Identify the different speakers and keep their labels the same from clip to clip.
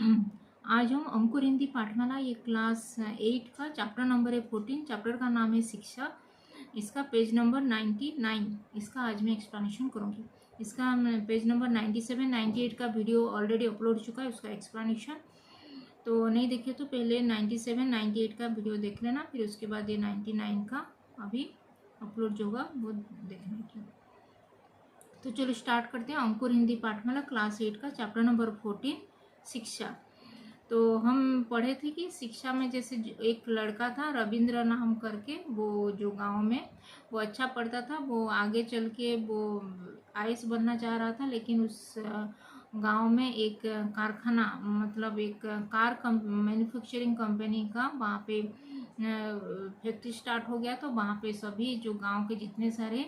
Speaker 1: आज हम अंकुर हिंदी पाठमाला ये क्लास 8 का चैप्टर नंबर है 14। चैप्टर का नाम है शिक्षा। इसका पेज नंबर 99 इसका आज मैं एक्सप्लेनेशन करूँगी। इसका पेज नंबर 97 98 का वीडियो ऑलरेडी अपलोड हो चुका है, उसका एक्सप्लेनेशन तो नहीं देखे तो पहले 97 98 का वीडियो देख लेना, फिर उसके बाद ये 99 का अभी अपलोड जो होगा वो देखने की। तो चलो स्टार्ट करते हैं। अंकुर हिंदी पाठमाला क्लास 8 का चैप्टर नंबर 14 शिक्षा। तो हम पढ़े थे कि शिक्षा में जैसे एक लड़का था रविंद्र नाम करके, वो जो गांव में वो अच्छा पढ़ता था, वो आगे चल के वो आईएएस बनना चाह रहा था, लेकिन उस गांव में एक कारखाना मतलब एक कार मैन्युफैक्चरिंग कंपनी का वहाँ पे फैक्ट्री स्टार्ट हो गया। तो वहाँ पे सभी जो गांव के जितने सारे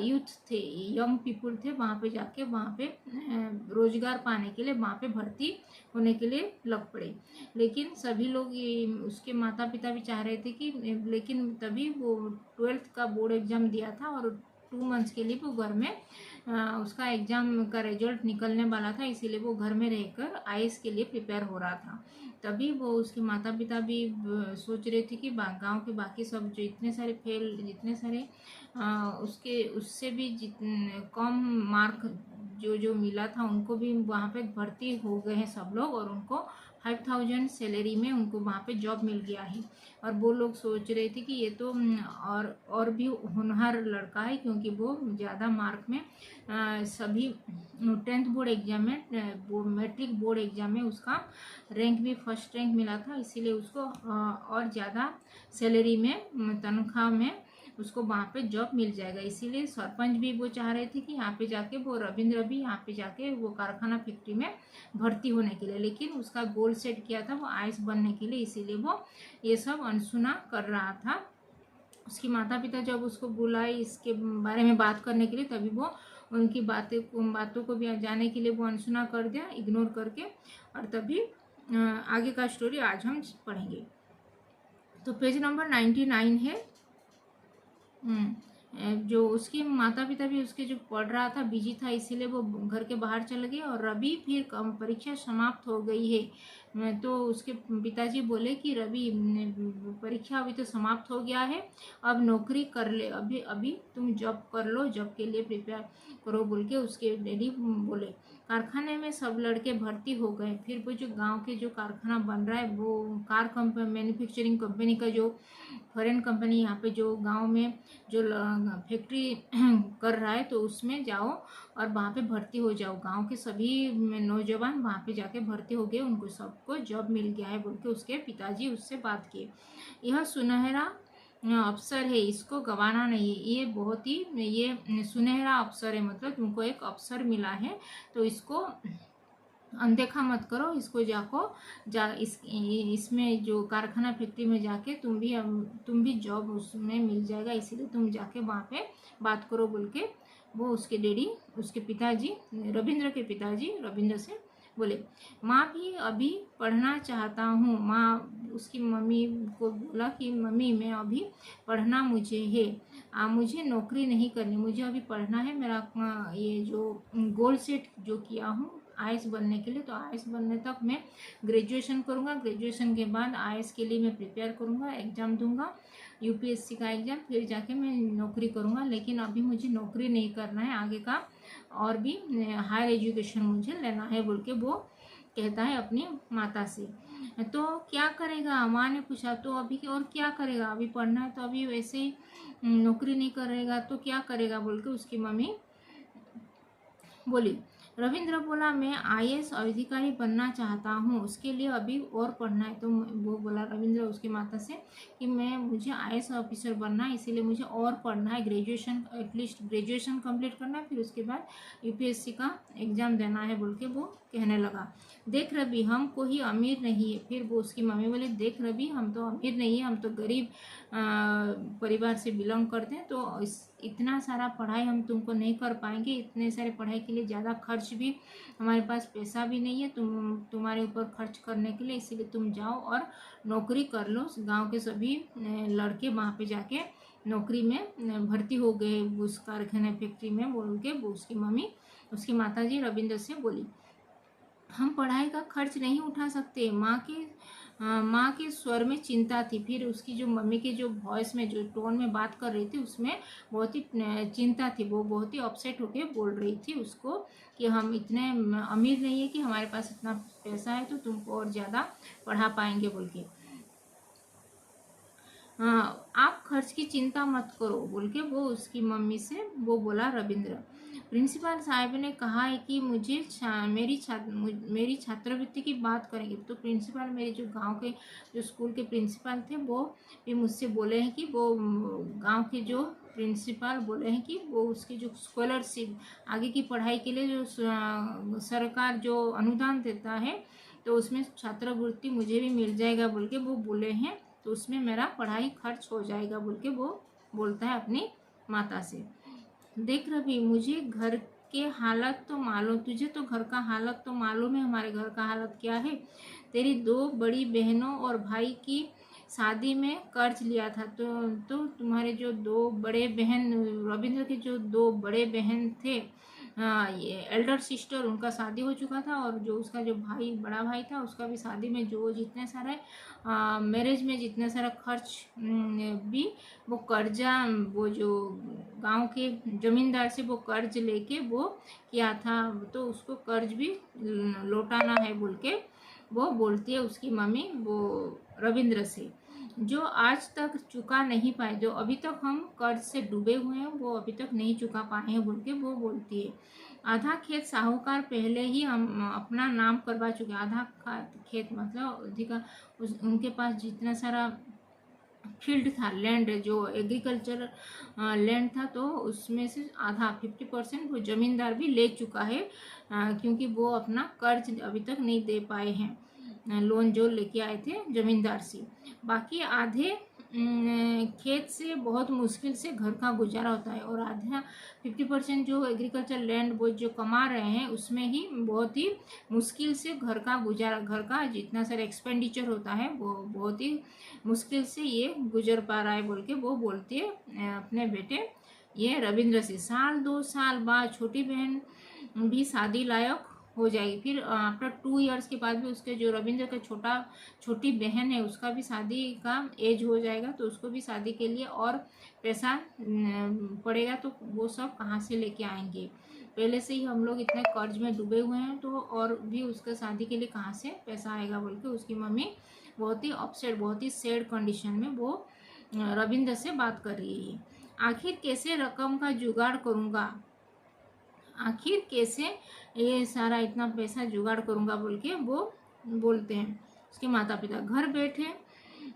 Speaker 1: यूथ थे, यंग पीपल थे, वहाँ पे जाके वहाँ पे रोजगार पाने के लिए वहाँ पे भर्ती होने के लिए लग पड़े। लेकिन सभी लोग उसके माता पिता भी चाह रहे थे कि, लेकिन तभी वो 12th का बोर्ड एग्जाम दिया था और 2 मंथ्स के लिए वो घर में उसका एग्जाम का रिजल्ट निकलने वाला था, इसीलिए वो घर में रहकर आईएएस के लिए प्रिपेयर हो रहा था। तभी वो उसके माता पिता भी सोच रहे थे कि गांव के बाकी सब जो इतने सारे जितने सारे उसके उससे भी कम मार्क जो मिला था उनको भी वहाँ पे भर्ती हो गए हैं सब लोग, और उनको 5000 सैलरी में उनको वहाँ पे जॉब मिल गया है। और वो लोग सोच रहे थे कि ये तो और भी होनहार लड़का है, क्योंकि वो ज़्यादा मार्क में सभी 10th बोर्ड एग्जाम में वो मैट्रिक बोर्ड एग्जाम में उसका रैंक भी फर्स्ट रैंक मिला था, इसीलिए उसको और ज़्यादा सैलरी में तनख्वाह में उसको वहाँ पे जॉब मिल जाएगा। इसीलिए सरपंच भी वो चाह रहे थे कि यहाँ पे जाके वो रविंद्र भी यहाँ पे जाके वो कारखाना फैक्ट्री में भर्ती होने के लिए, लेकिन उसका गोल सेट किया था वो आईएएस बनने के लिए, इसीलिए वो ये सब अनसुना कर रहा था। उसकी माता पिता जब उसको बुलाए इसके बारे में बात करने के लिए, तभी वो उनकी बातों को भी जाने के लिए वो अनसुना कर दिया, इग्नोर करके। और तभी आगे का स्टोरी आज हम पढ़ेंगे। तो पेज नंबर 99 है। जो उसके माता पिता भी उसके जो पढ़ रहा था बिजी था, इसीलिए वो घर के बाहर चले गए। और रवि फिर परीक्षा समाप्त हो गई है, तो उसके पिताजी बोले कि रवि परीक्षा अभी तो समाप्त हो गया है, अब नौकरी कर ले, अभी अभी तुम जॉब कर लो, जॉब के लिए प्रिपेयर करो बोल के उसके डैडी बोले। कारखाने में सब लड़के भर्ती हो गए। फिर वो जो गांव के जो कारखाना बन रहा है वो कार मैन्युफैक्चरिंग कंपनी का जो फॉरेन कंपनी यहाँ पे जो गांव में जो फैक्ट्री कर रहा है, तो उसमें जाओ और वहाँ पे भर्ती हो जाओ। गांव के सभी नौजवान वहाँ पे जाके भर्ती हो गए, उनको सबको जॉब मिल गया है बोल के उसके पिताजी उससे बात किए। यह सुनहरा अवसर है, इसको गंवाना नहीं है। ये बहुत ही ये सुनहरा अवसर है, मतलब तुमको एक अवसर मिला है, तो इसको अनदेखा मत करो। इसको इसमें जो कारखाना फैक्ट्री में जाके तुम भी जॉब उसमें मिल जाएगा, इसीलिए तुम जाके वहाँ पे बात करो बोल के वो उसके डैडी उसके पिताजी रविंद्र के पिताजी रविंद्र से बोले। माँ भी अभी पढ़ना चाहता हूँ। माँ उसकी मम्मी को बोला कि मम्मी मैं अभी पढ़ना मुझे है, मुझे नौकरी नहीं करनी, मुझे अभी पढ़ना है। मेरा ये जो गोल सेट जो किया हूँ आईएएस बनने के लिए, तो आईएएस बनने तक मैं ग्रेजुएशन करूँगा। ग्रेजुएशन के बाद आईएएस के लिए मैं प्रिपेयर करूँगा, एग्ज़ाम दूंगा यूपीएससी का एग्ज़ाम, फिर जाके मैं नौकरी करूँगा। लेकिन अभी मुझे नौकरी नहीं करना है, आगे का और भी हायर एजुकेशन मुझे लेना है बोल के वो कहता है अपनी माता से। तो क्या करेगा, माँ ने पूछा। तो अभी और क्या करेगा, अभी पढ़ना है तो अभी वैसे ही नौकरी नहीं करेगा तो क्या करेगा बोल के उसकी मम्मी बोली। रविंद्र बोला मैं आईएएस अधिकारी बनना चाहता हूँ, उसके लिए अभी और पढ़ना है। तो वो बोला रविंद्र उसकी माता से कि मुझे आईएएस ऑफिसर बनना है, इसीलिए मुझे और पढ़ना है, ग्रेजुएशन एटलीस्ट ग्रेजुएशन कंप्लीट करना है, फिर उसके बाद यूपीएससी का एग्ज़ाम देना है बोल के वो कहने लगा। देख रवि हम कोई अमीर नहीं है। फिर वो उसकी मम्मी बोले देख रवि हम तो अमीर नहीं है, हम तो गरीब परिवार से बिलोंग करते हैं, तो इतना सारा पढ़ाई हम तुमको नहीं कर पाएंगे, इतने सारे पढ़ाई के लिए ज़्यादा खर्च भी हमारे पास पैसा भी नहीं है तुम्हारे ऊपर खर्च करने के लिए, इसीलिए तुम जाओ और नौकरी कर लो। गांव के सभी लड़के वहाँ पे जाके नौकरी में भर्ती हो गए उस कारखाना फैक्ट्री में बोल के वो उसकी मम्मी उसकी माताजी रविंद्र से बोली। हम पढ़ाई का खर्च नहीं उठा सकते। माँ के स्वर में चिंता थी। फिर उसकी जो मम्मी के जो वॉइस में जो टोन में बात कर रही थी उसमें बहुत ही चिंता थी। वो बहुत ही अपसेट होके बोल रही थी उसको कि हम इतने अमीर नहीं है कि हमारे पास इतना पैसा है तो तुमको और ज़्यादा पढ़ा पाएंगे बोल के। हाँ, आप खर्च की चिंता मत करो बोल के वो उसकी मम्मी से वो बोला रविंद्र। प्रिंसिपल साहब ने कहा है कि मेरी छात्रवृत्ति की बात करेंगे। तो प्रिंसिपल मेरे जो गांव के जो स्कूल के प्रिंसिपल थे वो भी मुझसे बोले हैं कि वो गांव के जो प्रिंसिपल बोले हैं कि वो उसकी जो स्कॉलरशिप आगे की पढ़ाई के लिए जो सरकार जो अनुदान देता है तो उसमें छात्रवृत्ति मुझे भी मिल जाएगा बोल के वो बोले हैं। तो उसमें मेरा पढ़ाई खर्च हो जाएगा बोल के वो बोलता है अपनी माता से। देख रवि, मुझे घर के हालत तो मालूम, तुझे तो घर का हालत तो मालूम है हमारे घर का हालत क्या है। तेरी 2 बड़ी बहनों और भाई की शादी में कर्ज लिया था। तो तुम्हारे जो 2 बड़े बहन, रविंद्र के जो 2 बड़े बहन थे, ये एल्डर सिस्टर, उनका शादी हो चुका था। और जो उसका जो भाई बड़ा भाई था उसका भी शादी में जो जितने सारे मैरिज में जितने सारा खर्च भी वो कर्जा वो जो गांव के जमींदार से वो कर्ज लेके वो किया था। तो उसको कर्ज भी लौटाना है बोल के वो बोलती है उसकी मम्मी वो रविंद्र से, जो आज तक चुका नहीं पाए, जो अभी तक हम कर्ज से डूबे हुए हैं वो अभी तक नहीं चुका पाए हैं बोल के वो बोलती है। आधा खेत साहूकार पहले ही हम अपना नाम करवा चुके। आधा खेत मतलब अधिका उनके पास जितना सारा फील्ड था, लैंड जो एग्रीकल्चर लैंड था, तो उसमें से आधा 50% वो जमींदार भी ले चुका है, क्योंकि वो अपना कर्ज अभी तक नहीं दे पाए हैं, लोन जो लेके आए थे जमींदार से। बाकी आधे खेत से बहुत मुश्किल से घर का गुजारा होता है। और आधा 50% जो एग्रीकल्चर लैंड वो जो कमा रहे हैं उसमें ही बहुत ही मुश्किल से घर का गुजारा, घर का जितना सारा एक्सपेंडिचर होता है वो बहुत ही मुश्किल से ये गुजर पा रहा है बोल के वो बोलती है अपने बेटे ये रविंद्र से। 1-2 साल बाद छोटी बहन भी शादी लायक हो जाएगी। फिर आफ्टर 2 इयर्स के बाद भी उसके जो रविंद्र का छोटी बहन है उसका भी शादी का एज हो जाएगा। तो उसको भी शादी के लिए और पैसा पड़ेगा। तो वो सब कहाँ से लेके आएंगे, पहले से ही हम लोग इतने कर्ज में डूबे हुए हैं, तो और भी उसका शादी के लिए कहाँ से पैसा आएगा बोल के उसकी मम्मी बहुत ही अपसेट, बहुत ही सैड कंडीशन में वो रविंद्र से बात कर रही है। आखिर कैसे रकम का जुगाड़ करूँगा, आखिर कैसे ये सारा इतना पैसा जुगाड़ करूँगा बोल के वो बोलते हैं उसके माता पिता। घर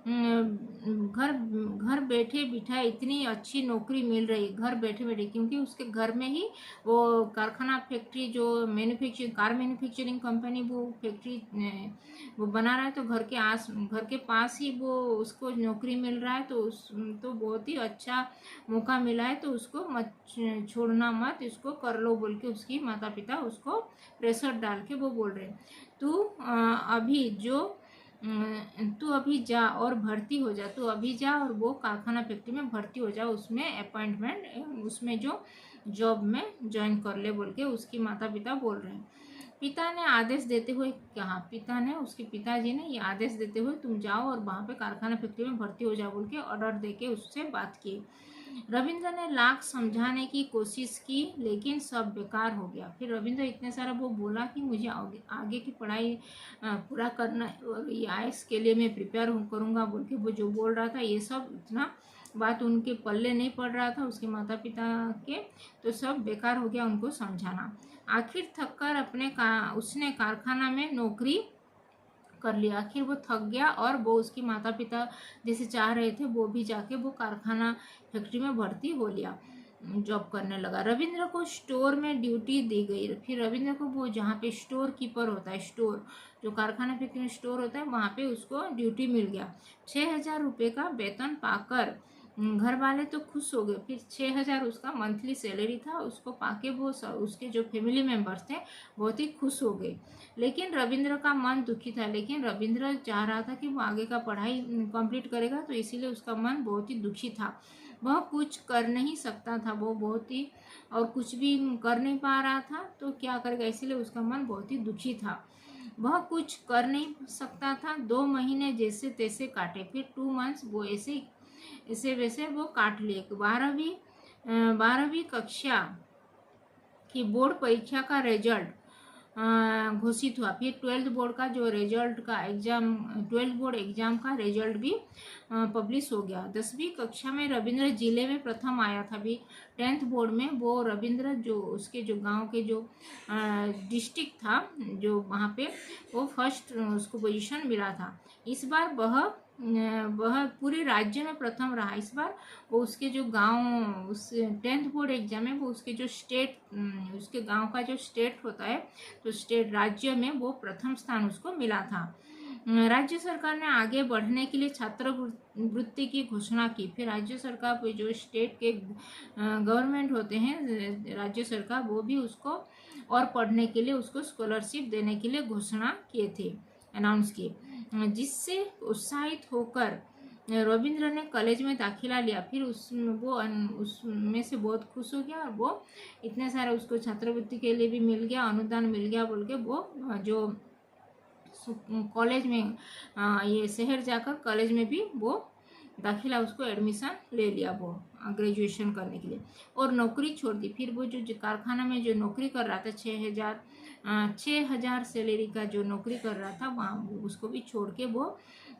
Speaker 1: घर बैठे बिठाए इतनी अच्छी नौकरी मिल रही है, घर बैठे बैठे, क्योंकि उसके घर में ही वो कारखाना फैक्ट्री जो कार मैन्युफैक्चरिंग कंपनी वो फैक्ट्री वो बना रहा है। तो घर के पास ही वो उसको नौकरी मिल रहा है। तो बहुत ही अच्छा मौका मिला है, तो उसको मत छोड़ना मत, इसको कर लो बोल के उसकी माता पिता उसको प्रेशर डाल के वो बोल रहे हैं। तू अभी जा और भर्ती हो जा, तू अभी जा और वो कारखाना फैक्ट्री में भर्ती हो जा, उसमें अपॉइंटमेंट उसमें जो जॉब में ज्वाइन कर ले बोल के उसकी माता पिता बोल रहे हैं। पिता ने आदेश देते हुए कहा, उसके पिताजी ने ये आदेश देते हुए तुम जाओ और वहाँ पे कारखाना फैक्ट्री में भर्ती हो जाओ बोल के ऑर्डर दे के उससे बात की। रविंद्र ने लाख समझाने की कोशिश की लेकिन सब बेकार हो गया। फिर रविंद्र इतने सारा वो बोला कि मुझे आगे की पढ़ाई पूरा करना है और ये आईएएस के लिए मैं प्रिपेयर करूँगा बोल के वो जो बोल रहा था, ये सब इतना बात उनके पल्ले नहीं पड़ रहा था उसके माता पिता के, तो सब बेकार हो गया उनको समझाना। आखिर थककर उसने कारखाना में नौकरी कर लिया। आखिर वो थक गया और वो उसकी माता पिता जैसे चाह रहे थे वो भी जाके वो कारखाना फैक्ट्री में भर्ती हो लिया, जॉब करने लगा। रविंद्र को स्टोर में ड्यूटी दी गई। फिर रविंद्र को वो जहाँ पे स्टोर कीपर होता है, स्टोर जो कारखाना फैक्ट्री में स्टोर होता है वहाँ पे उसको ड्यूटी मिल गया। 6,000 रुपये का वेतन पाकर घर वाले तो खुश हो गए। फिर 6,000 उसका मंथली सैलरी था, उसको पाके वो उसके जो फैमिली मेम्बर्स थे बहुत ही खुश हो गए। लेकिन रविंद्र का मन दुखी था। लेकिन रविंद्र चाह रहा था कि वो आगे का पढ़ाई कंप्लीट करेगा, तो इसीलिए उसका मन बहुत ही दुखी था। वह कुछ कर नहीं सकता था, वो बहुत ही और कुछ भी कर नहीं पा रहा था, तो क्या करेगा, इसलिए उसका मन बहुत ही दुखी था। वह कुछ कर नहीं सकता था। 2 महीने जैसे तैसे काटे, फिर 2 मंथ्स वो ऐसे वैसे वो काट लिए। 12वीं कक्षा की बोर्ड परीक्षा का रिजल्ट घोषित हुआ। फिर 12th बोर्ड का जो रिजल्ट का एग्जाम, 12th बोर्ड एग्जाम का रिजल्ट भी पब्लिश हो गया। 10वीं कक्षा में रविंद्र जिले में प्रथम आया था। भी 10th बोर्ड में वो रविंद्र जो उसके जो गांव के जो डिस्ट्रिक्ट था, जो वहाँ पे वो फर्स्ट उसको पोजीशन मिला था। इस बार वह पूरे राज्य में प्रथम रहा। इस बार वो उसके जो गांव, उस 10th बोर्ड एग्जाम में वो उसके जो स्टेट, उसके गांव का जो स्टेट होता है, तो स्टेट राज्य में वो प्रथम स्थान उसको मिला था। राज्य सरकार ने आगे बढ़ने के लिए छात्रवृत्ति की घोषणा की। फिर राज्य सरकार जो स्टेट के गवर्नमेंट होते हैं, राज्य सरकार, वो भी उसको और पढ़ने के लिए उसको स्कॉलरशिप देने के लिए घोषणा किए थे, अनाउंस किए, जिससे उत्साहित होकर रविंद्र ने कॉलेज में दाखिला लिया। फिर उसमें से बहुत खुश हो गया और वो इतने सारे उसको छात्रवृत्ति के लिए भी मिल गया, अनुदान मिल गया बोल के वो जो कॉलेज में ये शहर जाकर कॉलेज में भी वो दाखिला, उसको एडमिशन ले लिया वो ग्रेजुएशन करने के लिए, और नौकरी छोड़ दी। फिर वो जो कारखाना में जो नौकरी कर रहा था, 6,000 सैलरी का जो नौकरी कर रहा था, वहाँ उसको भी छोड़ के वो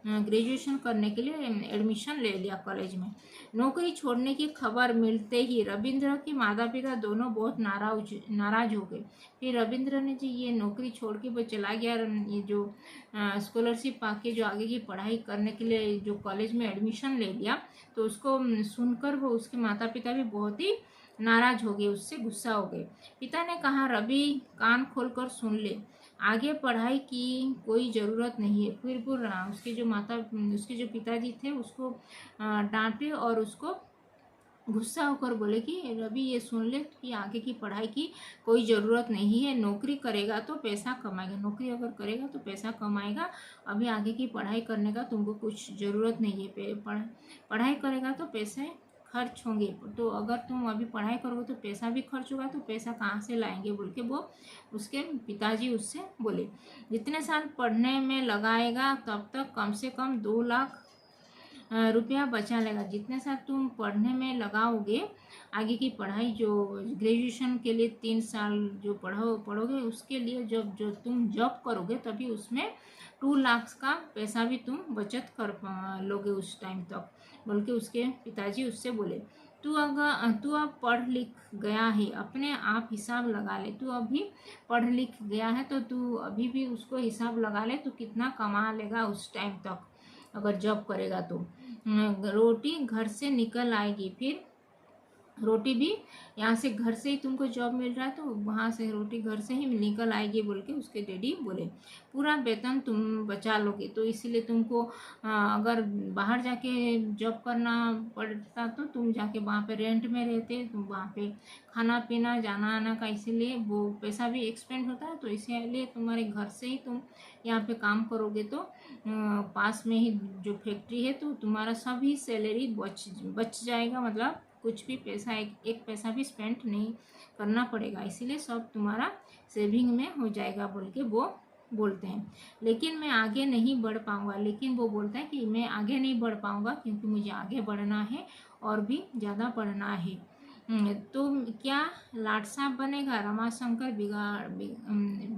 Speaker 1: ग्रेजुएशन करने के लिए एडमिशन ले लिया कॉलेज में। नौकरी छोड़ने की खबर मिलते ही रविंद्र के माता पिता दोनों बहुत नाराज हो गए। फिर रविंद्र ने जी ये नौकरी छोड़ के वो चला गया, ये जो स्कॉलरशिप पाके जो आगे की पढ़ाई करने के लिए जो कॉलेज में एडमिशन ले लिया, तो उसको सुनकर वो उसके माता पिता भी बहुत ही नाराज हो गए, उससे गुस्सा हो गए। पिता ने कहा, रवि कान खोलकर सुन ले, आगे पढ़ाई की कोई ज़रूरत नहीं है। फिर उसके जो पिताजी थे उसको डांटे और उसको गुस्सा होकर बोले कि रवि ये सुन ले कि आगे की पढ़ाई की कोई ज़रूरत नहीं है, नौकरी करेगा तो पैसा कमाएगा, नौकरी अगर करेगा तो पैसा कमाएगा, अभी आगे की पढ़ाई करने का तुमको कुछ ज़रूरत नहीं है, पढ़ाई करेगा तो पैसे खर्च होंगे, तो अगर तुम अभी पढ़ाई करोगे तो पैसा भी खर्च होगा, तो पैसा कहाँ से लाएंगे बोल के वो उसके पिताजी उससे बोले। जितने साल पढ़ने में लगाएगा तब तक कम से कम 2 लाख रुपया बचा लेगा। जितने साल तुम पढ़ने में लगाओगे, आगे की पढ़ाई जो ग्रेजुएशन के लिए 3 साल जो पढ़ोगे, उसके लिए जो तुम जॉब करोगे तभी उसमें 2 लाख का पैसा भी तुम बचत कर लोगे उस टाइम तक, बोल के उसके पिताजी उससे बोले। तू अब पढ़ लिख गया है, अपने आप हिसाब लगा ले। तू अभी पढ़ लिख गया है तो तू अभी भी उसको हिसाब लगा ले, तो कितना कमा लेगा उस टाइम तक अगर जॉब करेगा तो। रोटी घर से निकल आएगी। फिर रोटी भी यहाँ से घर से ही तुमको जॉब मिल रहा है तो वहाँ से रोटी घर से ही निकल आएगी बोल के उसके डैडी बोले। पूरा वेतन तुम बचा लोगे, तो इसीलिए तुमको अगर बाहर जाके जॉब करना पड़ता तो तुम जाके वहाँ पे रेंट में रहते, तुम वहाँ पे खाना पीना जाना आना का इसीलिए वो पैसा भी एक्सपेंड होता है, तो इसीलिए तुम्हारे घर से ही तुम यहाँ पे काम करोगे तो पास में ही जो फैक्ट्री है तो तुम्हारा सभी सैलरी बच जाएगा, मतलब कुछ भी पैसा एक पैसा भी स्पेंड नहीं करना पड़ेगा, इसीलिए सब तुम्हारा सेविंग में हो जाएगा बोल के वो बोलते हैं। लेकिन मैं आगे नहीं बढ़ पाऊँगा, लेकिन वो बोलता है कि मैं आगे नहीं बढ़ पाऊँगा क्योंकि मुझे आगे बढ़ना है और भी ज़्यादा पढ़ना है। तो क्या लाट साहब बनेगा? रमाशंकर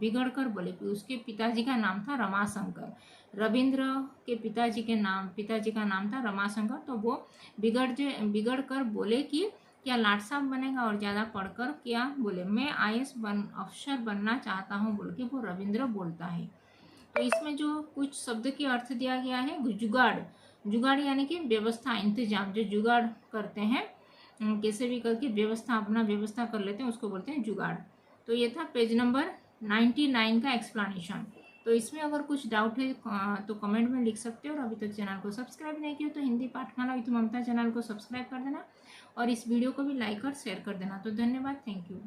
Speaker 1: बिगड़ कर बोले। उसके पिताजी का नाम था रमाशंकर, रविंद्र के पिताजी का नाम था रमाशंकर, तो वो बिगड़ कर बोले कि क्या लाट साहब बनेगा और ज़्यादा पढ़कर क्या बोले, मैं IAS अफसर बनना चाहता हूँ बोल के वो रविंद्र बोलता है। तो इसमें जो कुछ शब्द के अर्थ दिया गया है, जुगाड़ यानी कि व्यवस्था, इंतजाम, जो जुगाड़ करते हैं कैसे भी करके अपना व्यवस्था कर लेते हैं उसको बोलते हैं जुगाड़। तो ये था पेज नंबर 99 का एक्सप्लेनेशन। तो इसमें अगर कुछ डाउट है तो कमेंट में लिख सकते हो, और अभी तक चैनल को सब्सक्राइब नहीं किया तो हिंदी पाठमाला विद ममता चैनल को सब्सक्राइब कर देना और इस वीडियो को भी लाइक और शेयर कर देना। तो धन्यवाद, थैंक यू।